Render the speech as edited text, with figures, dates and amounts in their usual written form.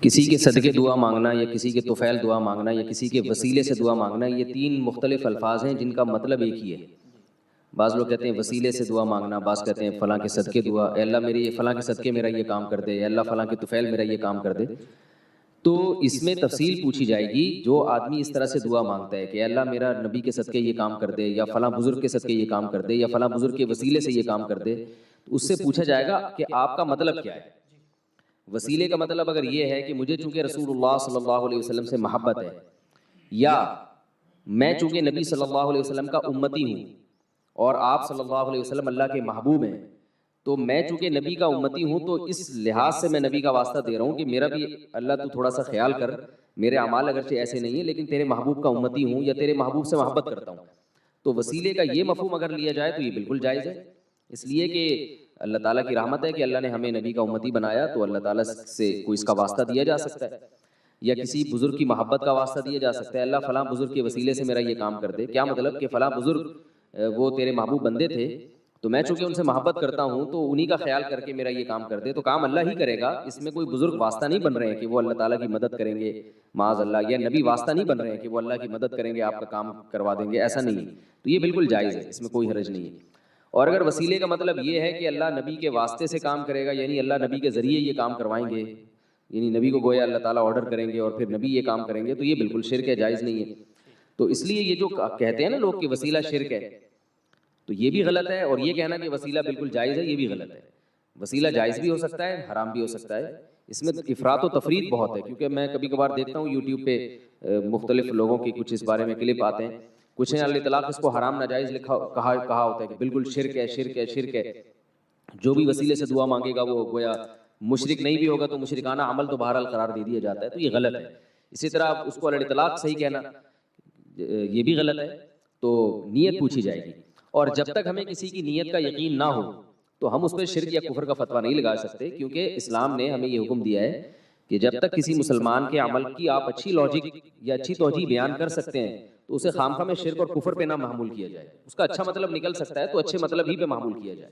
کسی کے صدقے دعا مانگنا یا کسی کے طفیل دعا مانگنا یا کسی کے وسیلے سے دعا مانگنا، یہ تین مختلف الفاظ ہیں جن کا مطلب ایک ہی ہے۔ بعض لوگ کہتے ہیں وسیلے سے دعا مانگنا، بعض کہتے ہیں فلاں کے صدقے دعا، اے اللہ میری یہ فلاں کے صدقے میرا یہ کام کر دے، اے اللہ فلاں کے طفیل میرا یہ کام کر دے۔ تو اس میں تفصیل پوچھی جائے گی۔ جو آدمی اس طرح سے دعا مانگتا ہے کہ اے اللہ میرا نبی کے صدقے یہ کام کر دے، یا فلاں بزرگ کے صدقے یہ کام کر دے، یا فلاں بزرگ کے وسیلے سے یہ کام کر دے، تو اس سے پوچھا جائے گا کہ آپ کا مطلب کیا ہے۔ وسیلے کا مطلب اگر یہ ہے کہ مجھے چونکہ رسول اللہ صلی اللہ علیہ وسلم سے محبت ہے، یا میں چونکہ نبی صلی اللہ علیہ وسلم کا امتی ہوں اور آپ صلی اللہ علیہ وسلم اللہ کے محبوب ہیں، تو میں چونکہ نبی کا امتی ہوں تو اس لحاظ سے میں نبی کا واسطہ دے رہا ہوں کہ میرا بھی اللہ تو تھوڑا سا خیال کر، میرے اعمال اگرچہ ایسے نہیں ہیں لیکن تیرے محبوب کا امتی ہوں یا تیرے محبوب سے محبت کرتا ہوں۔ تو وسیلے کا یہ مفہوم اگر لیا جائے تو یہ بالکل جائز ہے، اس لیے کہ اللہ تعالیٰ کی رحمت ہے کہ اللہ نے ہمیں نبی کا امتی بنایا، تو اللہ تعالیٰ سے کوئی اس کا واسطہ دیا جا سکتا ہے، یا کسی بزرگ کی محبت کا واسطہ دیا جا سکتا ہے، اللہ فلاں بزرگ کے وسیلے سے میرا یہ کام کر دے۔ کیا مطلب کہ فلاں بزرگ وہ تیرے محبوب بندے تھے، تو میں چونکہ ان سے محبت کرتا ہوں تو انہی کا خیال کر کے میرا یہ کام کر دے، تو کام اللہ ہی کرے گا۔ اس میں کوئی بزرگ واسطہ نہیں بن رہے ہیں کہ وہ اللہ تعالیٰ کی مدد کریں گے معاذ اللہ، یا نبی واسطہ نہیں بن رہے ہیں کہ وہ اللہ کی مدد کریں گے آپ کا کام کروا دیں گے، ایسا نہیں ہے۔ تو یہ بالکل جائز ہے، اس میں کوئی حرج نہیں ہے۔ اور اگر وسیلے کا مطلب یہ ہے کہ اللہ نبی کے واسطے سے کام کرے گا، یعنی اللہ نبی کے ذریعے یہ کام کروائیں گے، یعنی نبی کو گویا اللہ تعالیٰ آرڈر کریں گے اور پھر نبی یہ کام کریں گے، تو یہ بالکل شرک ہے، جائز نہیں ہے۔ تو اس لیے یہ جو کہتے ہیں نا لوگ کہ وسیلہ شرک ہے، تو یہ بھی غلط ہے، اور یہ کہنا کہ وسیلہ بالکل جائز ہے یہ بھی غلط ہے۔ وسیلہ جائز بھی ہو سکتا ہے، حرام بھی ہو سکتا ہے، اس میں افراط و تفریط بہت ہے، کیونکہ میں کبھی کبھار دیکھتا ہوں یوٹیوب پہ مختلف لوگوں کی کچھ اس بارے میں کلپ آتے ہیں، کچھ نے الاطلاق اس کو حرام ناجائز کہا ہوتا ہے کہ بالکل شرک ہے شرک ہے شرک ہے، جو بھی وسیلے سے دعا مانگے گا وہ گویا مشرک نہیں بھی ہوگا تو مشرکانہ عمل تو بہرحال قرار دے دیا جاتا ہے، تو یہ غلط ہے۔ اسی طرح اس کو الاطلاق صحیح کہنا یہ بھی غلط ہے۔ تو نیت پوچھی جائے گی، اور جب تک ہمیں کسی کی نیت کا یقین نہ ہو تو ہم اس پہ شرک یا کفر کا فتویٰ نہیں لگا سکتے، کیونکہ اسلام نے ہمیں یہ حکم دیا ہے کہ جب تک کسی مسلمان کے عمل کی آپ اچھی لاجک یا اچھی توجیہ بیان کر سکتے ہیں تو اسے خام خواہ میں شرک اور کفر پہ نہ محمول کیا جائے۔ اس کا اچھا مطلب نکل سکتا ہے تو اچھے مطلب ہی پہ محمول کیا جائے۔